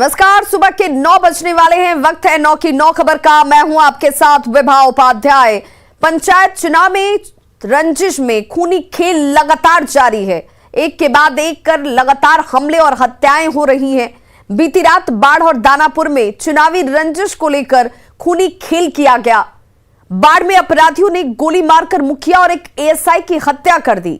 नमस्कार, सुबह के 9 बजने वाले हैं। वक्त है 9 की 9 खबर का। मैं हूं आपके साथ विभा उपाध्याय। पंचायत चुनाव में रंजिश में खूनी खेल लगातार जारी है। एक के बाद एक कर लगातार हमले और हत्याएं हो रही हैं। बीती रात बाढ़ और दानापुर में चुनावी रंजिश को लेकर खूनी खेल किया गया। बाढ़ में अपराधियों ने गोली मारकर मुखिया और एक एएसआई की हत्या कर दी।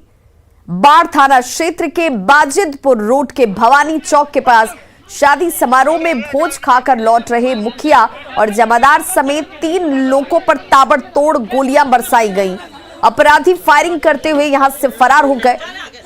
बाढ़ थाना क्षेत्र के बाजिदपुर रोड के भवानी चौक के पास शादी समारोह में भोज खाकर लौट रहे मुखिया और जमादार समेत 3 लोगों पर ताबड़तोड़ गोलियां बरसाई गईं। अपराधी फायरिंग करते हुए यहां से फरार हो गए।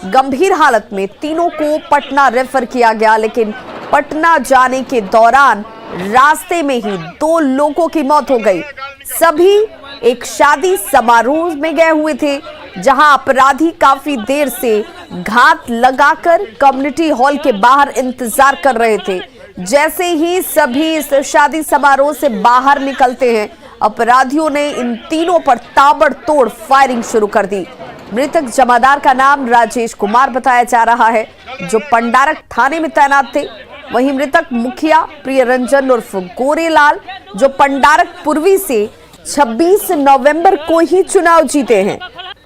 गंभीर हालत में तीनों को पटना रेफर किया गया, लेकिन पटना जाने के दौरान रास्ते में ही 2 लोगों की मौत हो गई। सभी एक शादी समारोह में गए हुए थे, जहां अपराधी काफी देर से घात लगाकर कम्युनिटी हॉल के बाहर इंतजार कर रहे थे। जैसे ही सभी इस शादी समारोह से बाहर निकलते हैं, अपराधियों ने इन तीनों पर ताबड़तोड़ फायरिंग शुरू कर दी। मृतक जमादार का नाम राजेश कुमार बताया जा रहा है, जो पंडारक थाने में तैनात थे। वहीं मृतक मुखिया प्रिय रंजन उर्फ गोरेलाल, जो पंडारक पूर्वी से 26 नवंबर को ही चुनाव जीते हैं।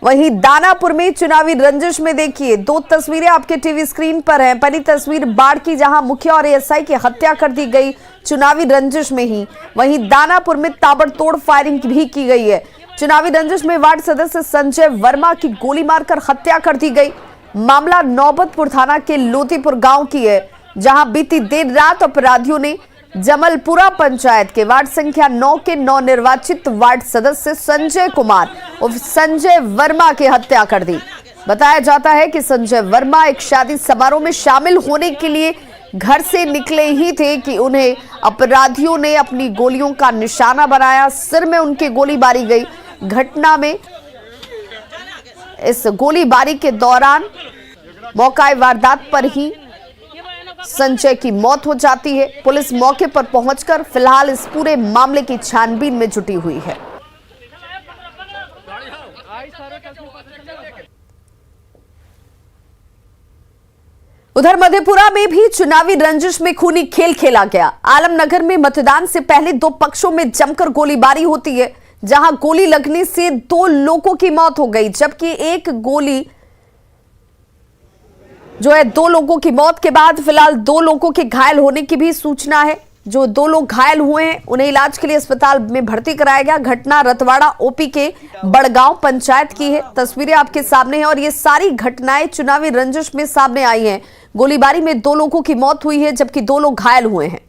वहीं दानापुर में चुनावी रंजिश में देखिए 2 तस्वीरें आपके टीवी स्क्रीन पर हैं। पहली तस्वीर बाढ़ की, जहां मुखिया और एएसआई की हत्या कर दी गई चुनावी रंजिश में ही। वहीं दानापुर में ताबड़तोड़ फायरिंग भी की गई है। चुनावी रंजिश में वार्ड सदस्य संजय वर्मा की गोली मारकर हत्या कर दी गई। मामला नौबतपुर थाना के लोतीपुर गांव की है, जहां बीती देर रात अपराधियों ने जमलपुरा पंचायत के वार्ड संख्या 9 के नवनिर्वाचित वार्ड सदस्य संजय कुमार उर्फ संजय वर्मा की हत्या कर दी। बताया जाता है कि संजय वर्मा एक शादी समारोह में शामिल होने के लिए घर से निकले ही थे कि उन्हें अपराधियों ने अपनी गोलियों का निशाना बनाया। सिर में उनकी गोली मारी गई। घटना में इस गोलीबारी के दौरान मौका वारदात पर ही संजय की मौत हो जाती है। पुलिस मौके पर पहुंचकर फिलहाल इस पूरे मामले की छानबीन में जुटी हुई है। उधर मधेपुरा में भी चुनावी रंजिश में खूनी खेल खेला गया। आलमनगर में मतदान से पहले 2 पक्षों में जमकर गोलीबारी होती है, जहां गोली लगने से 2 लोगों की मौत हो गई, जबकि एक गोली जो है 2 लोगों की मौत के बाद फिलहाल 2 लोगों के घायल होने की भी सूचना है। जो 2 लोग घायल हुए हैं उन्हें इलाज के लिए अस्पताल में भर्ती कराया गया। घटना रतवाड़ा ओपी के बड़गांव पंचायत की है। तस्वीरें आपके सामने हैं और ये सारी घटनाएं चुनावी रंजिश में सामने आई हैं। गोलीबारी में 2 लोगों की मौत हुई है, जबकि 2 लोग घायल हुए हैं।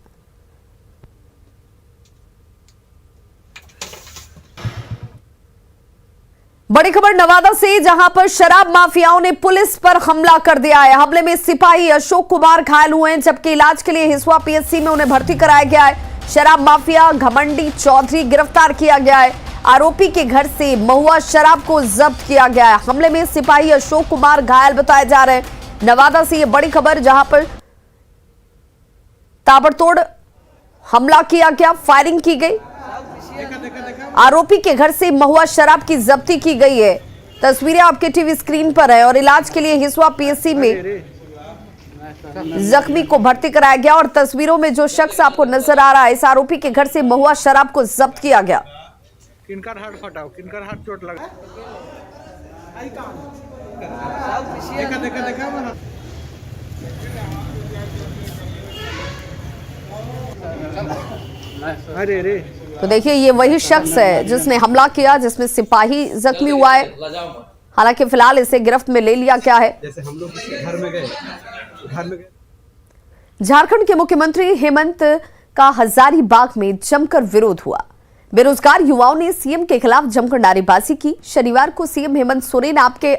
बड़ी खबर नवादा से, जहां पर शराब माफियाओं ने पुलिस पर हमला कर दिया है। हमले में सिपाही अशोक कुमार घायल हुए हैं, जबकि इलाज के लिए हिसुआ पीएचसी में उन्हें भर्ती कराया गया है। शराब माफिया घमंडी चौधरी गिरफ्तार किया गया है। आरोपी के घर से महुआ शराब को जब्त किया गया है। हमले में सिपाही अशोक कुमार घायल बताए जा रहे हैं। नवादा से ये बड़ी खबर, जहां पर ताबड़तोड़ हमला किया गया, फायरिंग की गई। आरोपी के घर से महुआ शराब की जब्ती की गई है। तस्वीरें आपके टीवी स्क्रीन पर है और इलाज के लिए हिसुआ पीएचसी में जख्मी को भर्ती कराया गया। और तस्वीरों में जो शख्स आपको नजर आ रहा है, इस आरोपी के घर से महुआ शराब को जब्त किया गया। किनकर हाथ फटा, किनकर हाथ चोट लगा, देखा अरे रे। तो देखिए, ये वही शख्स है जिसने हमला किया, जिसमें सिपाही जख्मी हुआ है। हालांकि फिलहाल इसे गिरफ्त में ले लिया गया है। जैसे हम लोग घर में गए। झारखंड के मुख्यमंत्री हेमंत का हजारीबाग में जमकर विरोध हुआ। बेरोजगार युवाओं ने सीएम के खिलाफ जमकर नारेबाजी की। शनिवार को सीएम हेमंत सोरेन आपके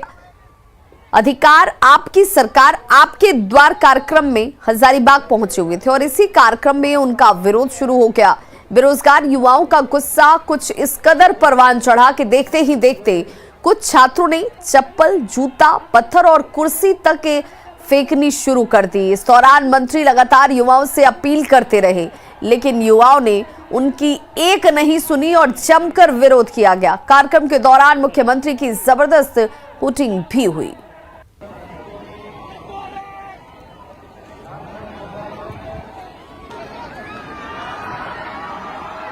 अधिकार आपकी सरकार आपके द्वार कार्यक्रम में हजारीबाग पहुंचे हुए थे और इसी कार्यक्रम में उनका विरोध शुरू हो गया। बेरोजगार युवाओं का गुस्सा कुछ इस कदर परवान चढ़ा कि देखते ही देखते कुछ छात्रों ने चप्पल, जूता, पत्थर और कुर्सी तक फेंकनी शुरू कर दी। इस दौरान मंत्री लगातार युवाओं से अपील करते रहे, लेकिन युवाओं ने उनकी एक नहीं सुनी और जमकर विरोध किया गया। कार्यक्रम के दौरान मुख्यमंत्री की जबरदस्त हुटिंग भी हुई।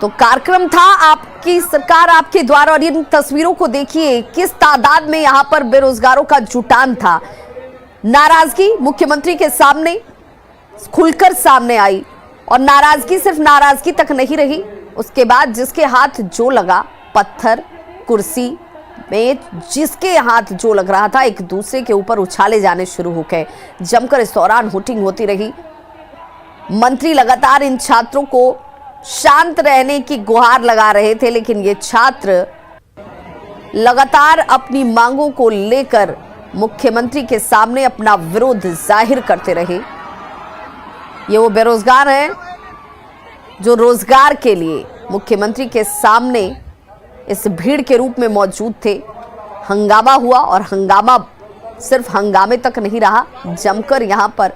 तो कार्यक्रम था आपकी सरकार आपके द्वारा, और इन तस्वीरों को देखिए किस तादाद में यहां पर बेरोजगारों का जुटान था। नाराजगी मुख्यमंत्री के सामने खुलकर सामने आई, और नाराजगी सिर्फ नाराजगी तक नहीं रही, उसके बाद जिसके हाथ जो लगा, पत्थर, कुर्सी, मेज, जिसके हाथ जो लग रहा था एक दूसरे के ऊपर उछाले जाने शुरू हो गए। जमकर इस दौरान हुटिंग होती रही। मंत्री लगातार इन छात्रों को शांत रहने की गुहार लगा रहे थे, लेकिन ये छात्र लगातार अपनी मांगों को लेकर मुख्यमंत्री के सामने अपना विरोध जाहिर करते रहे। ये वो बेरोजगार हैं जो रोजगार के लिए मुख्यमंत्री के सामने इस भीड़ के रूप में मौजूद थे। हंगामा हुआ, और हंगामा सिर्फ हंगामे तक नहीं रहा, जमकर यहां पर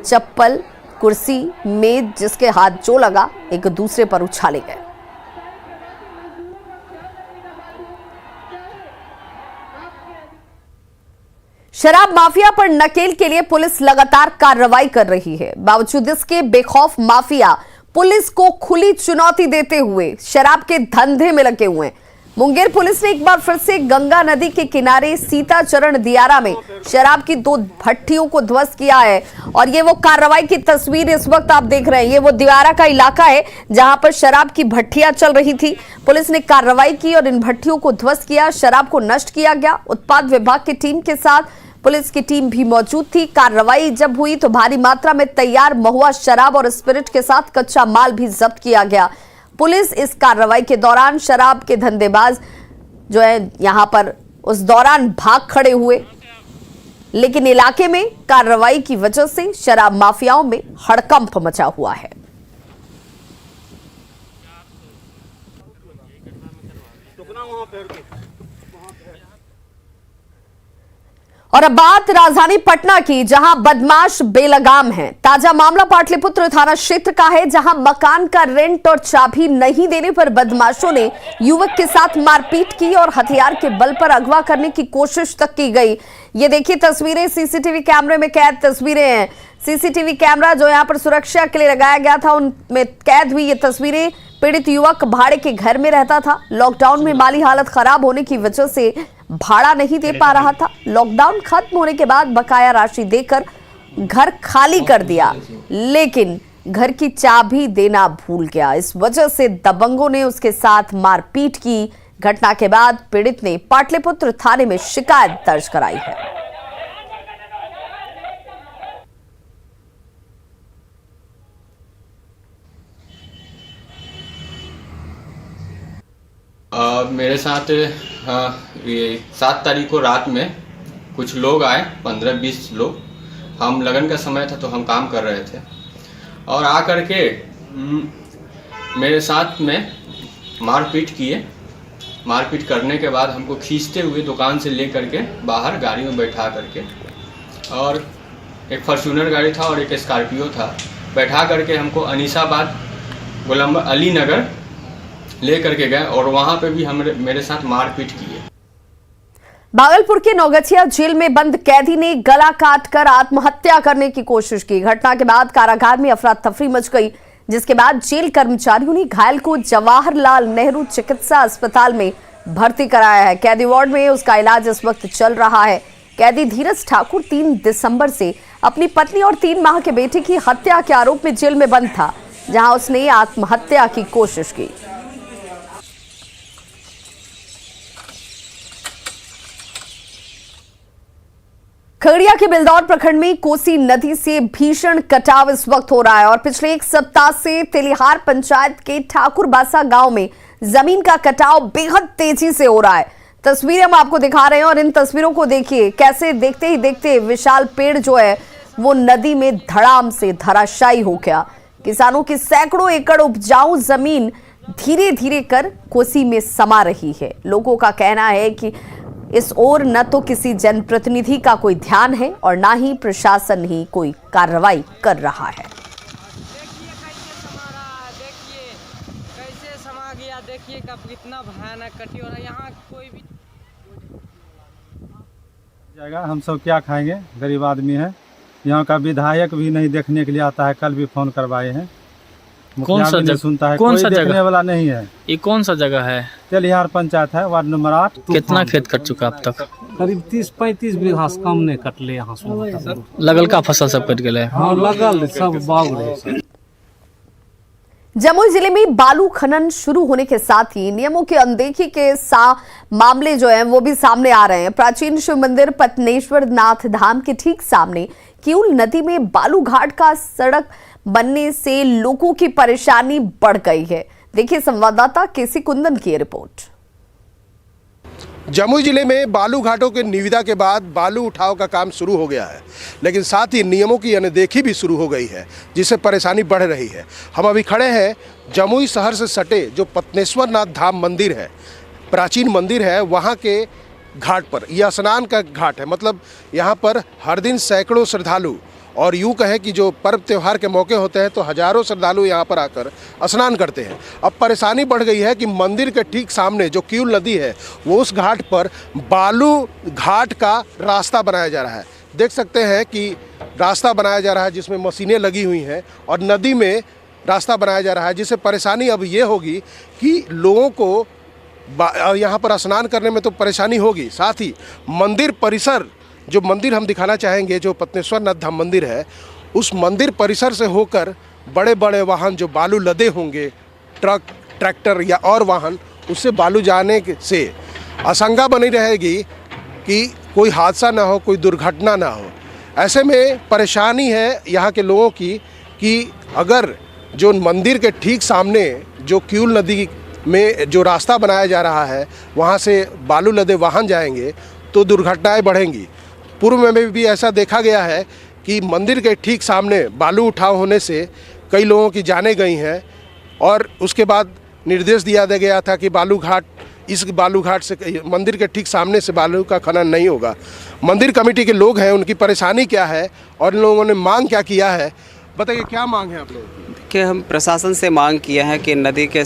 चप्पल, कुर्सी, मेज, जिसके हाथ जो लगा एक दूसरे पर उछाले गए। शराब माफिया पर नकेल के लिए पुलिस लगातार कार्रवाई कर रही है। बावजूद इसके बेखौफ माफिया पुलिस को खुली चुनौती देते हुए शराब के धंधे में लगे हुए हैं। मुंगेर पुलिस ने एक बार फिर से गंगा नदी के किनारे सीताचरण दियारा में शराब की 2 भट्टियों को ध्वस्त किया है, और ये वो कार्रवाई की तस्वीर इस वक्त आप देख रहे हैं। ये वो दियारा का इलाका है जहां पर शराब की भट्टियां चल रही थी। पुलिस ने कार्रवाई की और इन भट्टियों को ध्वस्त किया, शराब को नष्ट किया गया। उत्पाद विभाग की टीम के साथ पुलिस की टीम भी मौजूद थी। कार्रवाई जब हुई तो भारी मात्रा में तैयार महुआ शराब और स्पिरिट के साथ कच्चा माल भी जब्त किया गया। पुलिस इस कार्रवाई के दौरान शराब के धंधेबाज जो है यहां पर उस दौरान भाग खड़े हुए, लेकिन इलाके में कार्रवाई की वजह से शराब माफियाओं में हड़कंप मचा हुआ है। और अब बात राजधानी पटना की, जहां बदमाश बेलगाम हैं। ताजा मामला पाटलिपुत्र थाना क्षेत्र का है, जहां मकान का रेंट और चाबी नहीं देने पर बदमाशों ने युवक के साथ मारपीट की और हथियार के बल पर अगवा करने की कोशिश तक की गई। ये देखिए तस्वीरें, सीसीटीवी कैमरे में कैद तस्वीरें हैं। सीसीटीवी कैमरा जो यहां पर सुरक्षा के लिए लगाया गया था उनमें कैद हुई ये तस्वीरें। पीड़ित युवक भाड़े के घर में रहता था। लॉकडाउन में माली हालत खराब होने की वजह से भाड़ा नहीं दे पा रहा था। लॉकडाउन खत्म होने के बाद बकाया राशि देकर घर खाली कर दिया, लेकिन घर की चाबी देना भूल गया। इस वजह से दबंगों ने उसके साथ मारपीट की। घटना के बाद पीड़ित ने पाटलिपुत्र थाने में शिकायत दर्ज कराई है। मेरे साथ ये 7 तारीख को रात में कुछ लोग आए, 15-20 लोग। हम लगन का समय था तो हम काम कर रहे थे, और आ करके मेरे साथ में मारपीट किए। मारपीट करने के बाद हमको खींचते हुए दुकान से ले करके बाहर गाड़ी में बैठा करके, और एक फॉर्च्यूनर गाड़ी था और एक स्कॉर्पियो था, बैठा करके हमको अनीसाबाद गोलंबर अली नगर ले करके गए, और वहां पे भी मेरे साथ मारपीट की है। भागलपुर के नौगछिया जेल में बंद कैदी ने गला काटकर आत्महत्या करने की कोशिश की। घटना के बाद कारागार में अफरा तफरी मच गई, जिसके बाद जेल कर्मचारियों ने घायल को जवाहरलाल नेहरू चिकित्सा अस्पताल में भर्ती कराया है। कैदी वार्ड में उसका इलाज इस वक्त चल रहा है। कैदी धीरज ठाकुर 3 दिसंबर से अपनी पत्नी और 3 माह के बेटे की हत्या के आरोप में जेल में बंद था, जहां उसने आत्महत्या की कोशिश की। खगड़िया के बिलदौर प्रखंड में कोसी नदी से भीषण कटाव इस वक्त हो रहा है, और पिछले 1 सप्ताह से तेलिहार पंचायत के ठाकुरबासा गांव में जमीन का कटाव बेहद तेजी से हो रहा है। तस्वीरें हम आपको दिखा रहे हैं, और इन तस्वीरों को देखिए कैसे देखते ही देखते विशाल पेड़ जो है वो नदी में धड़ाम से धराशायी हो गया। किसानों की सैकड़ों एकड़ उपजाऊ जमीन धीरे धीरे कर कोसी में समा रही है। लोगों का कहना है कि इस ओर न तो किसी जनप्रतिनिधि का कोई ध्यान है और न ही प्रशासन ही कोई कार्रवाई कर रहा है। देखिए कैसे समा गया, देखिए कब कितना भयानक कटी हो रहा है। यहाँ कोई भी जाएगा, हम सब क्या खाएंगे, गरीब आदमी है। यहाँ का विधायक भी नहीं देखने के लिए आता है, कल भी फोन करवाए हैं। मुखिया सा भी नहीं जगह- सुनता है, कौन कोई सा देखने जगह? वाला नहीं है। ये कौन सा जगह है? तेलिहार पंचायत है, वार्ड नंबर 8। कितना खेत कट चुका अब तक? करीब 30-35 बीघा से कम नहीं कटले यहाँ से। लगल का फसल सब कट गए? हाँ लगल सब बाग रहे। जमुई जिले में बालू खनन शुरू होने के साथ ही नियमों की अनदेखी के मामले जो हैं वो भी सामने आ रहे हैं। प्राचीन शिव मंदिर पत्नेश्वर नाथ धाम के ठीक सामने किऊल नदी में बालू घाट का सड़क बनने से लोगों की परेशानी बढ़ गई है। देखिए संवाददाता केसी कुंदन की रिपोर्ट। जमुई जिले में बालू घाटों के निविदा के बाद बालू उठाव का काम शुरू हो गया है, लेकिन साथ ही नियमों की अनदेखी भी शुरू हो गई है, जिससे परेशानी बढ़ रही है। हम अभी खड़े हैं जमुई शहर से सटे जो पत्नेश्वर नाथ धाम मंदिर है, प्राचीन मंदिर है, वहाँ के घाट पर। यह स्नान का घाट है, मतलब यहाँ पर हर दिन सैकड़ों श्रद्धालु, और यूँ कहें कि जो पर्व त्यौहार के मौके होते हैं तो हजारों श्रद्धालु यहाँ पर आकर स्नान करते हैं। अब परेशानी बढ़ गई है कि मंदिर के ठीक सामने जो किऊल नदी है वो उस घाट पर बालू घाट का रास्ता बनाया जा रहा है। देख सकते हैं कि रास्ता बनाया जा रहा है जिसमें मशीनें लगी हुई हैं और नदी में रास्ता बनाया जा रहा है, जिससे परेशानी अब ये होगी कि लोगों को यहाँ पर स्नान करने में तो परेशानी होगी, साथ ही मंदिर परिसर, जो मंदिर हम दिखाना चाहेंगे जो पत्नेश्वर नाथ धाम मंदिर है, उस मंदिर परिसर से होकर बड़े बड़े वाहन जो बालू लदे होंगे, ट्रक, ट्रैक्टर या और वाहन, उससे बालू जाने से आशंका बनी रहेगी कि कोई हादसा ना हो, कोई दुर्घटना ना हो। ऐसे में परेशानी है यहाँ के लोगों की कि अगर जो मंदिर के ठीक सामने जो किऊल नदी में जो रास्ता बनाया जा रहा है वहाँ से बालू लदे वाहन जाएंगे तो दुर्घटनाएं बढ़ेंगी। पूर्व में भी ऐसा देखा गया है कि मंदिर के ठीक सामने बालू उठाव होने से कई लोगों की जानें गई हैं, और उसके बाद निर्देश दिया गया था कि इस बालू घाट से, मंदिर के ठीक सामने से बालू का खनन नहीं होगा। मंदिर कमेटी के लोग हैं, उनकी परेशानी क्या है और इन लोगों ने मांग क्या किया है, बताइए क्या मांग है आप लोगों की? कि हम प्रशासन से मांग किए हैं कि नदी के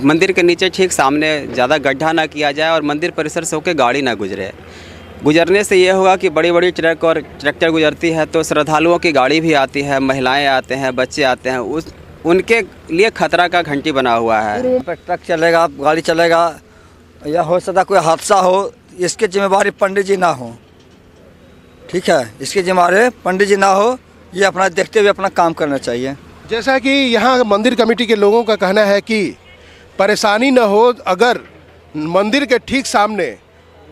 मंदिर के नीचे ठीक सामने ज़्यादा गड्ढा ना किया जाए और मंदिर परिसर से होकर गाड़ी ना गुजरने से ये होगा कि बड़ी बड़ी ट्रक और ट्रैक्टर गुजरती है तो श्रद्धालुओं की गाड़ी भी आती है, महिलाएं आते हैं, बच्चे आते हैं, उनके लिए खतरा का घंटी बना हुआ है। ट्रक चलेगा, गाड़ी चलेगा, या हो सकता कोई हादसा हो, इसकी जिम्मेवारी पंडित जी ना हो। ठीक है, इसकी जिम्मेवारी पंडित जी ना हो, ये अपना देखते हुए अपना काम करना चाहिए। जैसा कि यहाँ मंदिर कमेटी के लोगों का कहना है कि परेशानी न हो, अगर मंदिर के ठीक सामने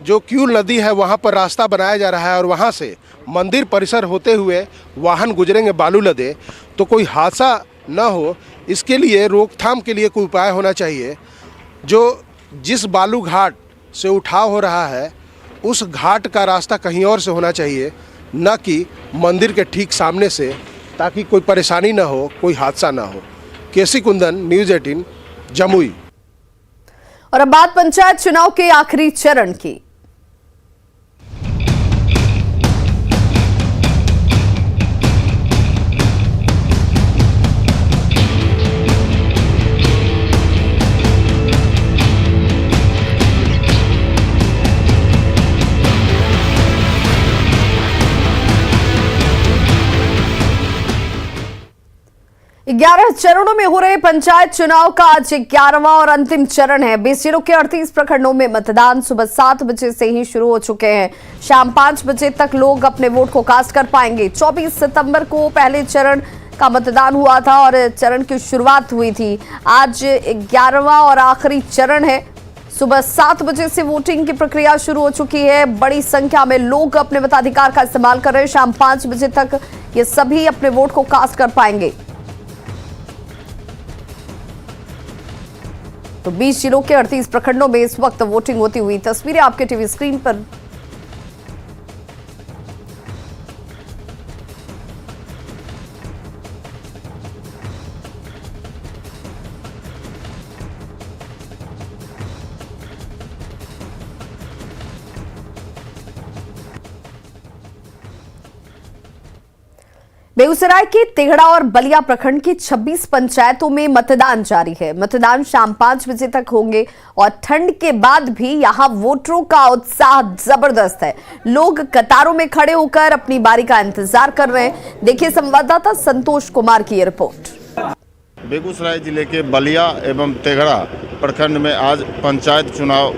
जो किऊल नदी है वहाँ पर रास्ता बनाया जा रहा है और वहाँ से मंदिर परिसर होते हुए वाहन गुजरेंगे बालू लदे, तो कोई हादसा न हो, इसके लिए रोकथाम के लिए कोई उपाय होना चाहिए। जो जिस बालू घाट से उठाव हो रहा है उस घाट का रास्ता कहीं और से होना चाहिए, न कि मंदिर के ठीक सामने से, ताकि कोई परेशानी ना हो, कोई हादसा ना हो। केसी कुंदन, न्यूज़ 18, जमुई। और अब बात पंचायत चुनाव के आखिरी चरण की। ग्यारह चरणों में हो रहे पंचायत चुनाव का आज 11वां और अंतिम चरण है। 20 जिलों के 38 प्रखंडों में मतदान सुबह 7 बजे से ही शुरू हो चुके हैं। शाम 5 बजे तक लोग अपने वोट को कास्ट कर पाएंगे। 24 सितंबर को पहले चरण का मतदान हुआ था और चरण की शुरुआत हुई थी। आज 11वां और आखिरी चरण है। सुबह 7 बजे से वोटिंग की प्रक्रिया शुरू हो चुकी है। बड़ी संख्या में लोग अपने मताधिकार का इस्तेमाल कर रहे हैं। शाम 5 बजे तक ये सभी अपने वोट को कास्ट कर पाएंगे। तो 20 जिलों के 38 प्रखंडों में इस वक्त वोटिंग होती हुई तस्वीरें आपके टीवी स्क्रीन पर। बेगूसराय के तिगड़ा और बलिया प्रखंड की 26 पंचायतों में मतदान जारी है। मतदान शाम 5 बजे तक होंगे और ठंड के बाद भी यहां वोटरों का उत्साह जबरदस्त है। लोग कतारों में खड़े होकर अपनी बारी का इंतजार कर रहे हैं। देखिए संवाददाता संतोष कुमार की ये रिपोर्ट। बेगूसराय जिले के बलिया एवं तेघड़ा प्रखंड में आज पंचायत चुनाव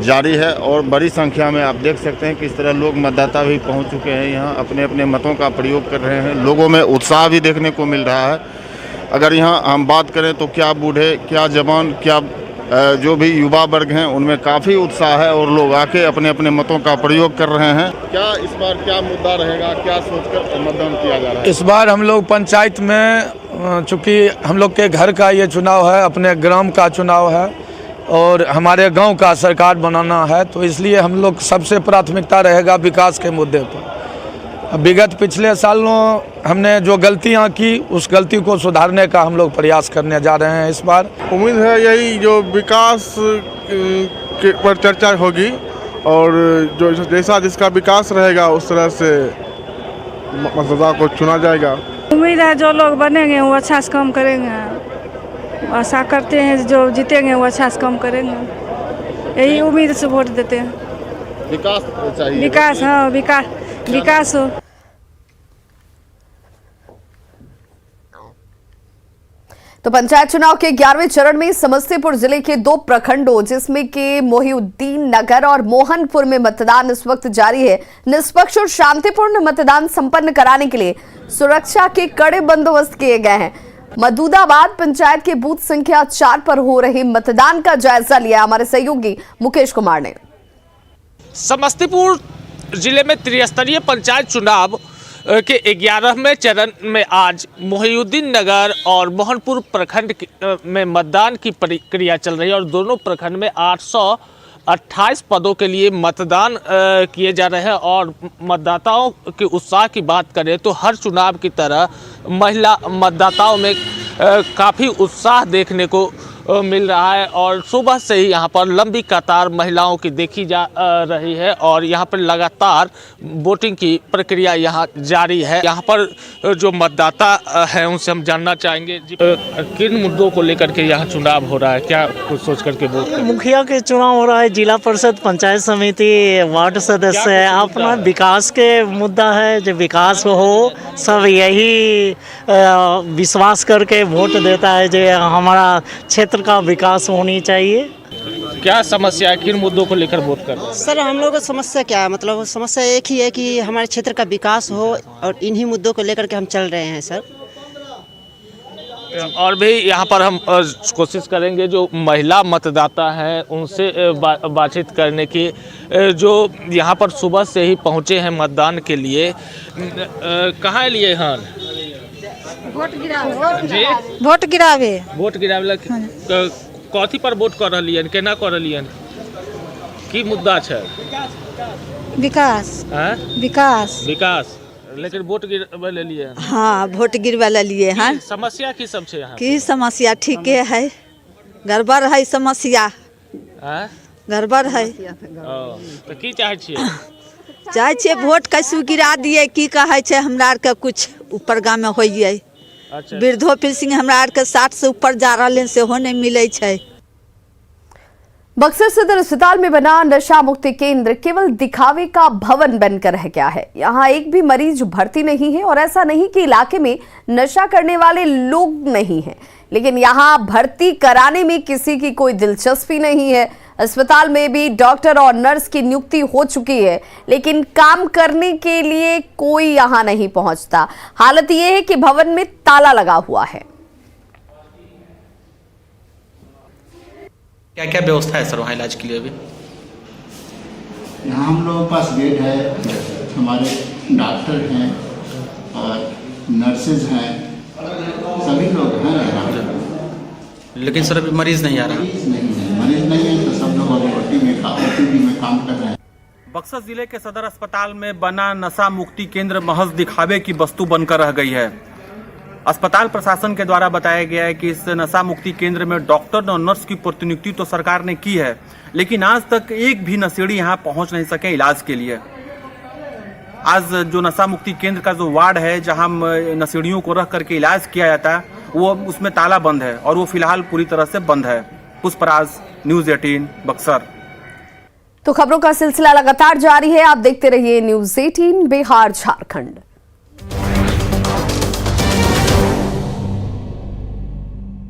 जारी है और बड़ी संख्या में आप देख सकते हैं किस तरह लोग मतदाता भी पहुंच चुके हैं, यहाँ अपने अपने मतों का प्रयोग कर रहे हैं। लोगों में उत्साह भी देखने को मिल रहा है। अगर यहाँ हम बात करें तो क्या बूढ़े, क्या जवान, क्या जो भी युवा वर्ग हैं उनमें काफ़ी उत्साह है और लोग आके अपने अपने मतों का प्रयोग कर रहे हैं। क्या इस बार क्या मुद्दा रहेगा, क्या सोचकर मतदान किया जा रहा है? इस बार हम लोग पंचायत में, चूँकि हम लोग के घर का ये चुनाव है, अपने ग्राम का चुनाव है और हमारे गांव का सरकार बनाना है, तो इसलिए हम लोग सबसे प्राथमिकता रहेगा विकास के मुद्दे पर। विगत पिछले सालों हमने जो गलतियां की उस गलती को सुधारने का हम लोग प्रयास करने जा रहे हैं। इस बार उम्मीद है यही जो विकास के पर चर्चा होगी और जो जैसा जिसका विकास रहेगा उस तरह से मतदाता को चुना जाएगा। उम्मीद है जो लोग बनेंगे वो अच्छा से काम करेंगे, आशा करते हैं जो जीतेंगे वो अच्छा से काम करेंगे, यही उम्मीद से वोट देते हैं। विकास चाहिए, विकास, हाँ विकास हो। तो पंचायत चुनाव के 11वें चरण में समस्तीपुर जिले के 2 प्रखंडों जिसमें के मोहिउद्दीन नगर और मोहनपुर में मतदान इस वक्त जारी है। निष्पक्ष और शांतिपूर्ण मतदान संपन्न कराने के लिए सुरक्षा के कड़े बंदोबस्त किए गए हैं। मदूदाबाद पंचायत के बूथ संख्या 4 पर हो रहे मतदान का जायजा लिया हमारे सहयोगी मुकेश कुमार ने। समस्तीपुर जिले में त्रिस्तरीय पंचायत चुनाव के 11वें चरण में आज मोहिउद्दीन नगर और मोहनपुर प्रखंड में मतदान की प्रक्रिया चल रही है और दोनों प्रखंड में 828 पदों के लिए मतदान किए जा रहे हैं। और मतदाताओं के उत्साह की बात करें तो हर चुनाव की तरह महिला मतदाताओं में काफ़ी उत्साह देखने को मिल रहा है और सुबह से ही यहाँ पर लंबी कतार महिलाओं की देखी जा रही है और यहाँ पर लगातार वोटिंग की प्रक्रिया यहाँ जारी है। यहाँ पर जो मतदाता हैं उनसे हम जानना चाहेंगे किन मुद्दों को लेकर के यहाँ चुनाव हो रहा है, क्या कुछ सोच करके वोट कर? मुखिया के चुनाव हो रहा है, जिला परिषद, पंचायत समिति, वार्ड सदस्य है। अपना विकास के मुद्दा है, जो विकास हो सब यही विश्वास करके वोट देता है जो हमारा क्षेत्र का विकास होनी चाहिए। क्या समस्या है, किन मुद्दों को लेकर वोट कर रहे हैं? सर हम लोग का समस्या क्या है, मतलब समस्या एक ही है कि हमारे क्षेत्र का विकास हो और इन्हीं मुद्दों को लेकर के हम चल रहे हैं सर। और भी यहाँ पर हम कोशिश करेंगे जो महिला मतदाता हैं उनसे बातचीत करने की, जो यहाँ पर सुबह से ही पहुँचे हैं मतदान के लिए। कहाँ लिए हैं? वोट गिरावे कथी पर वोट कर रही है, केना कर रही है, की मुद्दा है? विकास लेकिन वोट गिरवा ले लिए? हाँ वोट गिरवा ले लिए हैं। समस्या की सब है? की समस्या ठीक है, गड़बड़ है समस्या, गड़बड़ है। तो की चाहे छियै वोट कैसे गिरा दिए, की कहे छे हमरा आर के कुछ ऊपर गाँव में होइए। अच्छा। वृद्धो पेंशन हमरा आर के 60 से ऊपर जा रहा से हो नहीं मिले छे। बक्सर सदर अस्पताल में बना नशा मुक्ति केंद्र केवल दिखावे का भवन बनकर रह गया है। यहाँ एक भी मरीज भर्ती नहीं है और ऐसा नहीं कि इलाके में नशा करने वाले लोग नहीं हैं, लेकिन यहाँ भर्ती कराने में किसी की कोई दिलचस्पी नहीं है। अस्पताल में भी डॉक्टर और नर्स की नियुक्ति हो चुकी है, लेकिन काम करने के लिए कोई यहाँ नहीं पहुंचता। हालत ये है कि भवन में ताला लगा हुआ है। क्या क्या व्यवस्था है सर वहाँ इलाज के लिए? अभी यहाँ हम लोगों के पास बेड है, हमारे डॉक्टर हैं और नर्सेज हैं, सभी लोग हैं यहाँ। लेकिन सर अभी मरीज नहीं आ रहा? मरीज नहीं है तो सब लोग ओटी में काम कर रहे हैं। बक्सर जिले के सदर अस्पताल में बना नशा मुक्ति केंद्र महज दिखावे की वस्तु बनकर रह गई है। अस्पताल प्रशासन के द्वारा बताया गया है कि इस नशा मुक्ति केंद्र में डॉक्टर और नर्स की प्रतिनियुक्ति तो सरकार ने की है, लेकिन आज तक एक भी नशेड़ी यहाँ पहुँच नहीं सके इलाज के लिए। आज जो नशा मुक्ति केंद्र का जो वार्ड है जहाँ नशेड़ियों को रख करके इलाज किया जाता है वो उसमें ताला बंद है और वो फिलहाल पूरी तरह से बंद है। पुष्पराज, न्यूज़ 18 बक्सर। तो खबरों का सिलसिला लगातार जारी है, आप देखते रहिए न्यूज़ 18 बिहार झारखंड।